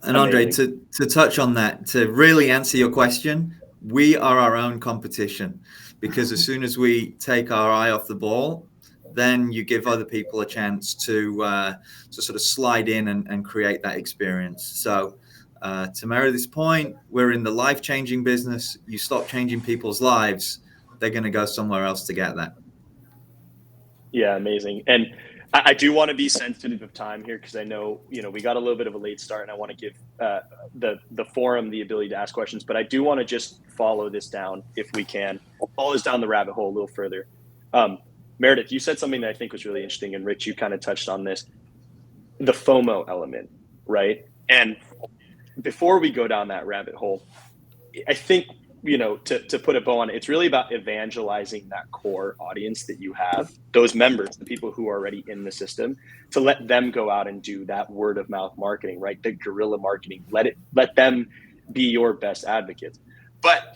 And Andre, to touch on that, to really answer your question, we are our own competition, because as soon as we take our eye off the ball, then you give other people a chance to sort of slide in and create that experience. So to Meredith's point, we're in the life-changing business. You stop changing people's lives, they're going to go somewhere else to get that. Yeah, amazing. And I do want to be sensitive of time here because I know, we got a little bit of a late start, and I want to give the forum the ability to ask questions. But I do want to just follow this down, if we can, follow this down the rabbit hole a little further. Meredith, you said something that I think was really interesting, and Rich, you kind of touched on this, the FOMO element, right? And before we go down that rabbit hole, I think, to put a bow on it, it's really about evangelizing that core audience that you have, those members, the people who are already in the system, to let them go out and do that word of mouth marketing, right? The guerrilla marketing, let them be your best advocates. But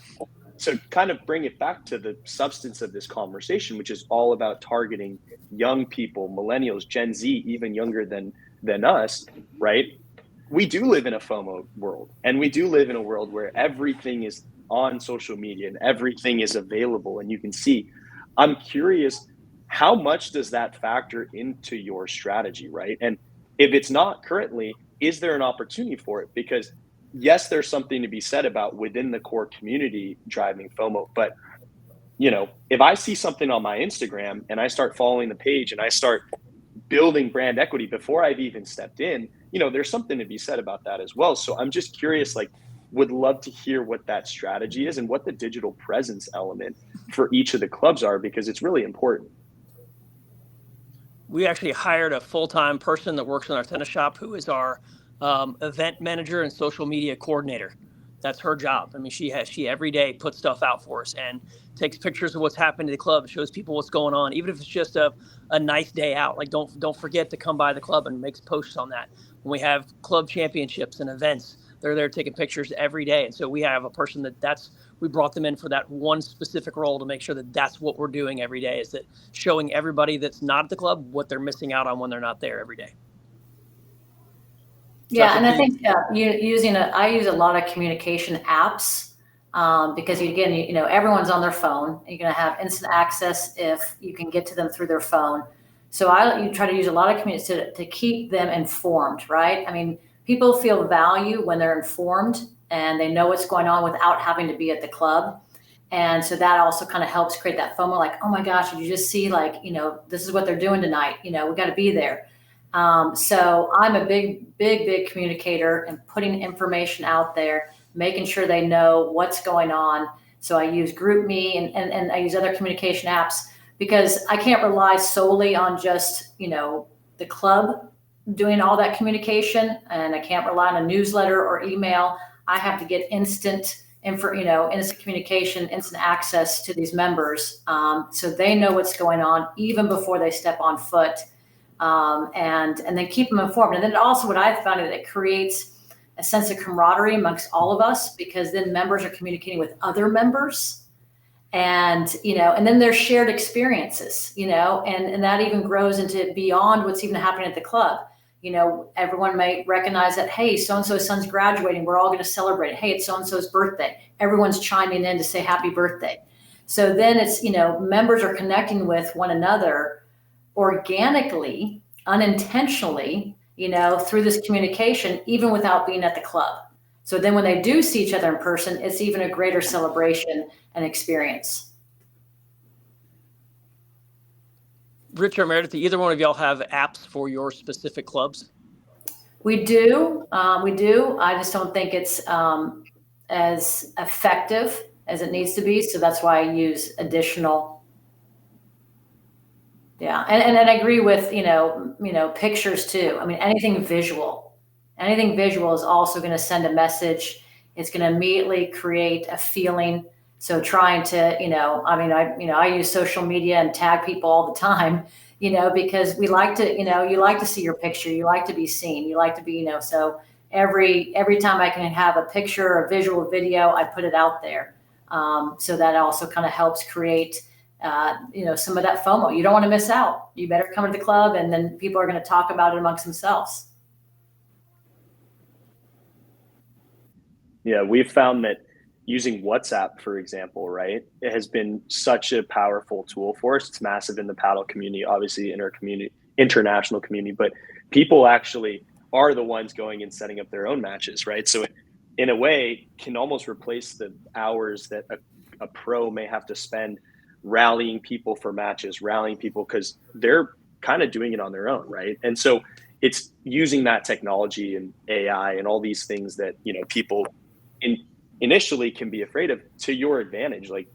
so kind of bring it back to the substance of this conversation, which is all about targeting young people, millennials, Gen Z, even younger than us, right? We do live in a FOMO world, and we do live in a world where everything is on social media and everything is available and you can see. I'm curious, how much does that factor into your strategy, right? And if it's not currently, is there an opportunity for it? Because yes, there's something to be said about within the core community driving FOMO, but if I see something on my Instagram and I start following the page and I start building brand equity before I've even stepped in, there's something to be said about that as well. So I'm just curious, would love to hear what that strategy is and what the digital presence element for each of the clubs are, because it's really important. We actually hired a full-time person that works in our tennis shop who is our event manager and social media coordinator. That's her job. I mean, she every day puts stuff out for us and takes pictures of what's happening to the club, shows people what's going on, even if it's just a nice day out. Don't forget to come by the club, and makes posts on that. When we have club championships and events, they're there taking pictures every day. And so we have a person we brought them in for that one specific role to make sure that that's what we're doing every day, is that showing everybody that's not at the club what they're missing out on when they're not there every day. Yeah, and I think I use a lot of communication apps because everyone's on their phone. You're going to have instant access if you can get to them through their phone. So you try to use a lot of communication to keep them informed, right? I mean, people feel value when they're informed, and they know what's going on without having to be at the club. And so that also kind of helps create that FOMO, like, oh my gosh, did you just see, like, this is what they're doing tonight. We got to be there. So I'm a big communicator and putting information out there, making sure they know what's going on. So I use GroupMe and I use other communication apps, because I can't rely solely on just, the club doing all that communication, and I can't rely on a newsletter or email. I have to get instant communication, instant access to these members, so they know what's going on even before they step on foot, and then keep them informed. And then also what I've found is it creates a sense of camaraderie amongst all of us, because then members are communicating with other members, and and then there's shared experiences, and that even grows into beyond what's even happening at the club. Everyone may recognize that, hey, so-and-so's son's graduating, we're all going to celebrate it. Hey, it's so-and-so's birthday. Everyone's chiming in to say happy birthday. So then it's, members are connecting with one another organically, unintentionally, through this communication, even without being at the club. So then when they do see each other in person, it's even a greater celebration and experience. Rich or Meredith, do either one of y'all have apps for your specific clubs? We do. I just don't think it's as effective as it needs to be. So that's why I use additional. Yeah. And I agree with, pictures too. I mean, anything visual is also going to send a message. It's going to immediately create a feeling. So trying to, I use social media and tag people all the time, because we like to, you like to see your picture, you like to be seen, you like to be, so every time I can have a picture or visual video, I put it out there. So that also kind of helps create, some of that FOMO. You don't want to miss out. You better come to the club, and then people are going to talk about it amongst themselves. Yeah, we've found that using WhatsApp, for example, right, it has been such a powerful tool for us. It's massive in the paddle community, obviously in our international community, but people actually are the ones going and setting up their own matches, right? So it, in a way, can almost replace the hours that a pro may have to spend rallying people for matches, rallying people, because they're kind of doing it on their own, right? And so it's using that technology and AI and all these things that, people initially can be afraid of, to your advantage, like,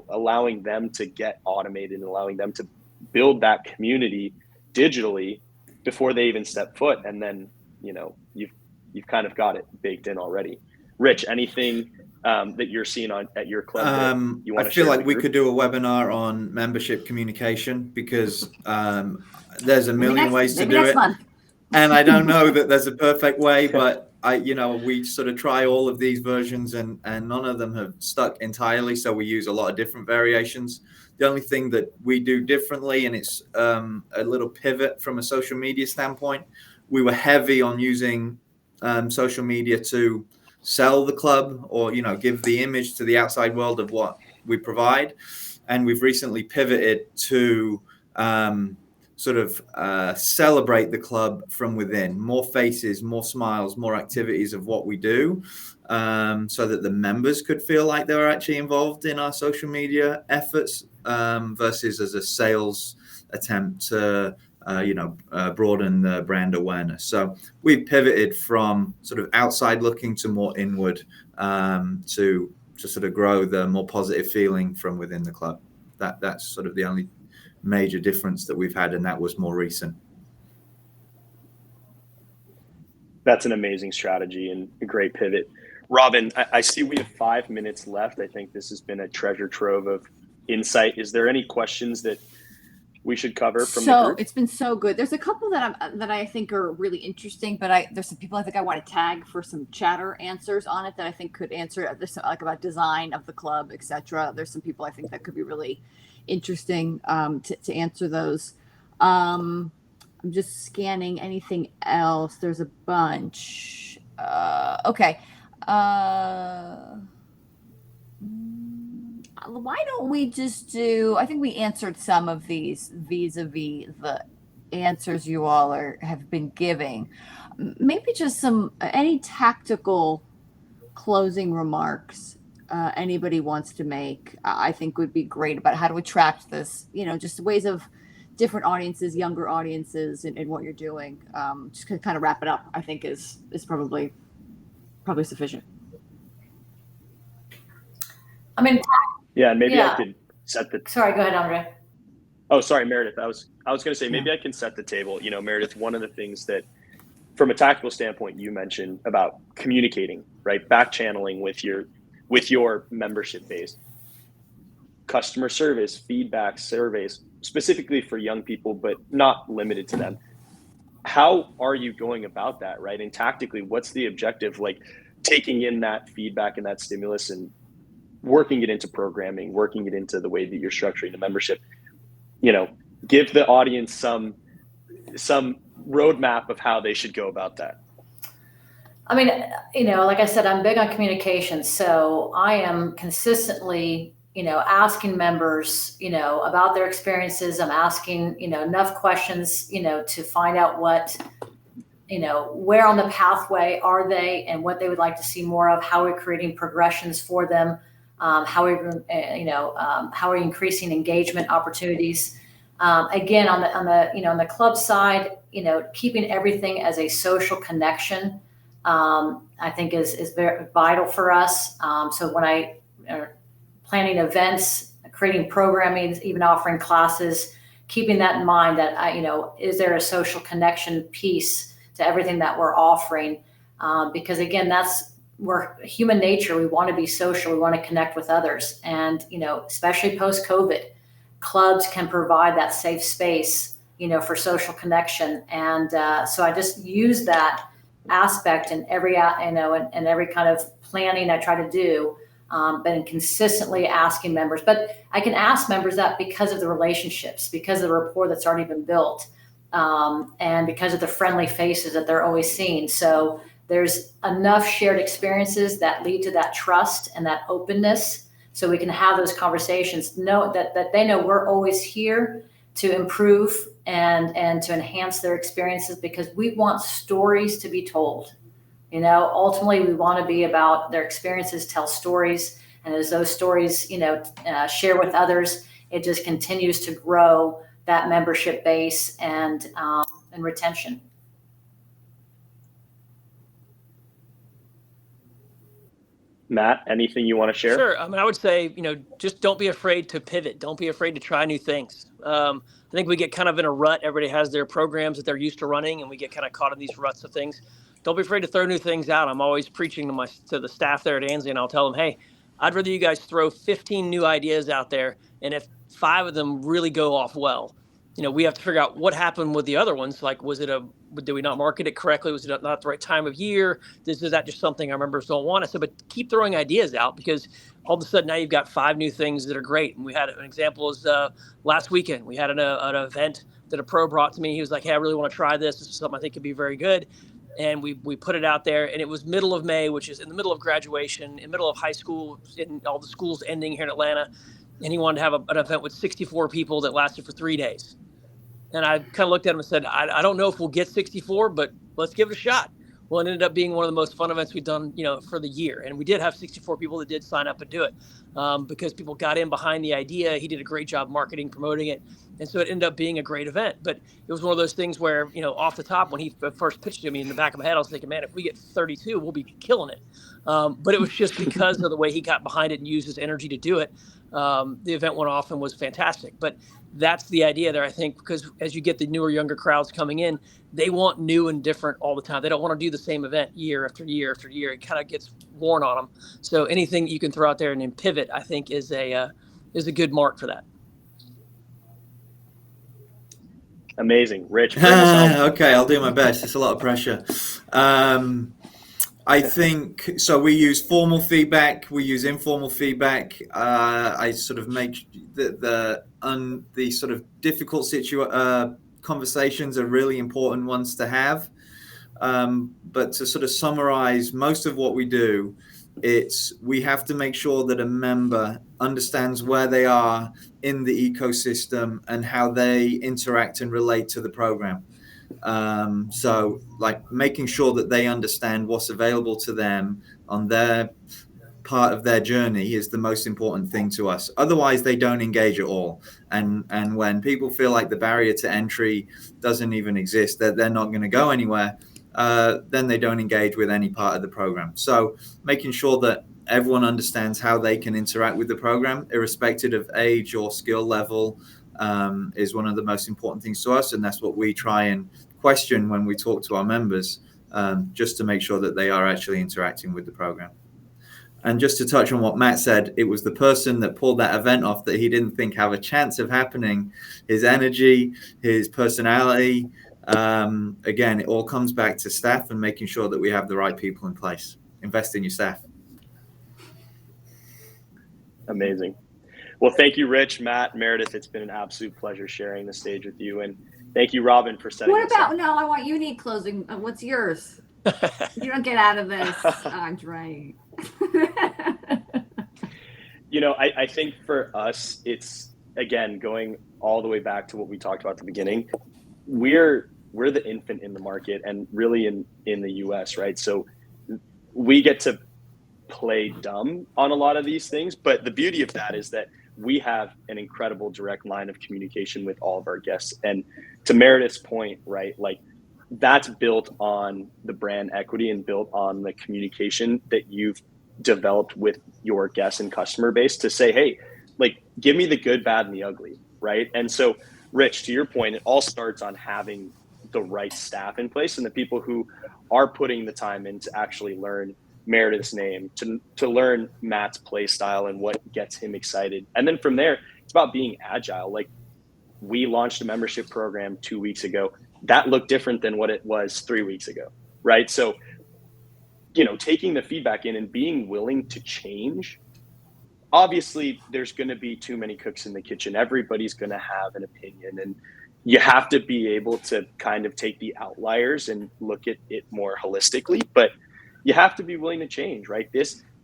allowing them to get automated and allowing them to build that community digitally before they even step foot. And then, you've kind of got it baked in already. Rich, anything that you're seeing at your club that you want to share? I feel like we could do a webinar on membership communication, because there's a million ways to do it. And I don't know that there's a perfect way, but we sort of try all of these versions, and none of them have stuck entirely. So we use a lot of different variations. The only thing that we do differently, and it's a little pivot from a social media standpoint, we were heavy on using social media to sell the club, or, give the image to the outside world of what we provide. And we've recently pivoted to celebrate the club from within, more faces, more smiles, more activities of what we do, so that the members could feel like they were actually involved in our social media efforts, versus as a sales attempt to broaden the brand awareness. So we've pivoted from sort of outside looking to more inward, to sort of grow the more positive feeling from within the club. That's sort of the only major difference that we've had, and that was more recent. That's an amazing strategy and a great pivot. Robin, I see we have 5 minutes left. I think this has been a treasure trove of insight. Is there any questions that we should cover from the group? It's been so good. There's a couple that I think are really interesting, but there's some people I think I want to tag for some chatter answers on it that I think could answer. There's some, like, about design of the club, etc. There's some people I think that could be really interesting to answer those. I'm just scanning anything else. There's a bunch. Okay. Why don't we just do, I think we answered some of these vis-a-vis the answers you all have been giving. Maybe just any tactical closing remarks anybody wants to make, I think would be great about how to attract this, just ways of different audiences, younger audiences, and what you're doing. Just to kind of wrap it up, I think is probably sufficient. I mean, Yeah, and maybe Yeah. I could set the. sorry, go ahead, Andre. Oh, sorry, Meredith. I was going to say maybe I can set the table. Meredith, one of the things that, from a tactical standpoint, you mentioned about communicating, right? Back channeling with your membership base, customer service, feedback, surveys, specifically for young people, but not limited to them. How are you going about that, right? And tactically, what's the objective? Like taking in that feedback and that stimulus and working it into programming, working it into the way that you're structuring the membership. Give the audience some roadmap of how they should go about that. I mean, like I said, I'm big on communication. So I am consistently, asking members, about their experiences. I'm asking, enough questions, to find out what, where on the pathway are they and what they would like to see more of, how we're creating progressions for them, how are we increasing engagement opportunities. Again, on the club side, keeping everything as a social connection, I think is very vital for us. So when I planning events, creating programming, even offering classes, keeping that in mind that is there a social connection piece to everything that we're offering? Because again, we're human nature. We want to be social. We want to connect with others. And, especially post-COVID, clubs can provide that safe space, for social connection. And so I just use that aspect in every, in every kind of planning I try to do, but consistently asking members. But I can ask members that because of the relationships, because of the rapport that's already been built, and because of the friendly faces that they're always seeing. So there's enough shared experiences that lead to that trust and that openness, so we can have those conversations, know that they know we're always here to improve and to enhance their experiences, because we want stories to be told. Ultimately, we want to be about their experiences, tell stories, and as those stories, share with others, it just continues to grow that membership base and retention. Matt, anything you want to share? Sure. I would say, just don't be afraid to pivot. Don't be afraid to try new things. I think we get kind of in a rut. Everybody has their programs that they're used to running, and we get kind of caught in these ruts of things. Don't be afraid to throw new things out. I'm always preaching to the staff there at Ansley, and I'll tell them, hey, I'd rather you guys throw 15 new ideas out there, and if 5 of them really go off well, we have to figure out what happened with the other ones. Like, did we not market it correctly? Was it not the right time of year? Is that just something our members don't want? I said, but keep throwing ideas out, because all of a sudden now you've got 5 new things that are great. And we had an example is last weekend, we had an event that a pro brought to me. He was like, hey, I really want to try this. This is something I think could be very good. And we put it out there, and it was middle of May, which is in the middle of graduation, in the middle of high school, in all the schools ending here in Atlanta. And he wanted to have an event with 64 people that lasted for 3 days. And I kind of looked at him and said, I don't know if we'll get 64, but let's give it a shot. Well, it ended up being one of the most fun events we've done, for the year. And we did have 64 people that did sign up and do it, because people got in behind the idea. He did a great job marketing, promoting it. And so it ended up being a great event. But it was one of those things where, off the top, when he first pitched it to me, in the back of my head, I was thinking, man, if we get 32, we'll be killing it. But it was just because of the way he got behind it and used his energy to do it. The event went off and was fantastic. But that's the idea there, I think, because as you get the newer, younger crowds coming in, they want new and different all the time. They don't want to do the same event year after year after year. It kind of gets worn on them. So anything you can throw out there and then pivot, I think, is a good mark for that. Amazing. Rich, bring us home. Okay, I'll do my best. It's a lot of pressure. I think so. We use formal feedback. We use informal feedback. I sort of make the sort of difficult conversations are really important ones to have. But to sort of summarize most of what we do, we have to make sure that a member understands where they are in the ecosystem and how they interact and relate to the program. So like making sure that they understand what's available to them, on their part of their journey is the most important thing to us. Otherwise, they don't engage at all. And when people feel like the barrier to entry doesn't even exist, that they're not going to go anywhere, then they don't engage with any part of the program. So making sure that everyone understands how they can interact with the program, irrespective of age or skill level, is one of the most important things to us. And that's what we try and question when we talk to our members, just to make sure that they are actually interacting with the program. And just to touch on what Matt said, it was the person that pulled that event off that he didn't think have a chance of happening. His energy, his personality, again, it all comes back to staff and making sure that we have the right people in place. Invest in your staff. Amazing. Well, thank you, Rich, Matt, Meredith. It's been an absolute pleasure sharing the stage with you. And thank you, Robin, for setting What us up. about, no, I want unique closing. What's yours? You don't get out of this, Andre. You know, I think for us, it's, again, going all the way back to what we talked about at the beginning. We're the infant in the market, and really in the US, right? So we get to play dumb on a lot of these things, but the beauty of that is that we have an incredible direct line of communication with all of our guests. And to Meredith's point, right, like that's built on the brand equity and built on the communication that you've developed with your guests and customer base to say, hey, like, give me the good, bad, and the ugly, right? And so, Rich, to your point, it all starts on having the right staff in place and the people who are putting the time in to actually learn Meredith's name, to learn Matt's play style and what gets him excited. And then from there, it's about being agile. Like, we launched a membership program 2 weeks ago. That looked different than what it was 3 weeks ago, right? So, you know, taking the feedback in and being willing to change. Obviously, there's going to be too many cooks in the kitchen. Everybody's going to have an opinion, and you have to be able to kind of take the outliers and look at it more holistically. But you have to be willing to change, right?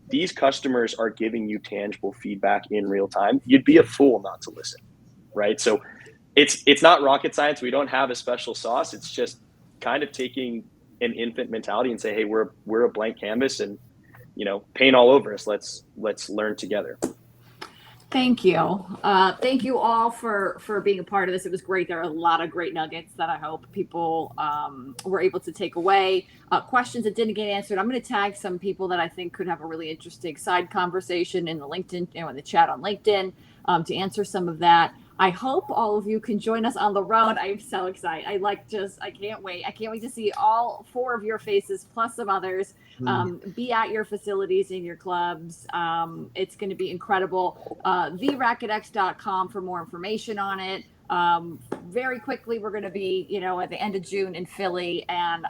These customers are giving you tangible feedback in real time. You'd be a fool not to listen, right? So it's not rocket science. We don't have a special sauce. It's just kind of taking an infant mentality and say, hey, we're a blank canvas, and, you know, paint all over us. Let's learn together. Thank you. Thank you all for being a part of this. It was great. There are a lot of great nuggets that I hope people were able to take away. Questions that didn't get answered. I'm going to tag some people that I think could have a really interesting side conversation in the LinkedIn, you know, in the chat on LinkedIn, to answer some of that. I hope all of you can join us on the road. I'm so excited. I can't wait. I can't wait to see all 4 of your faces plus some others. Be at your facilities in your clubs. It's going to be incredible. TheRacquetX.com for more information on it. Very quickly, we're going to be, you know, at the end of June in Philly, and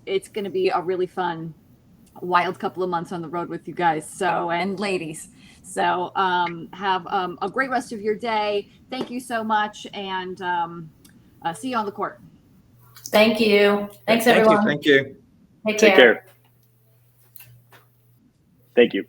it's going to be a really fun, wild couple of months on the road with you guys. So, and ladies. So have a great rest of your day. Thank you so much, and see you on the court. Thank you. Thanks, everyone. Thank you. Take Take care. Thank you.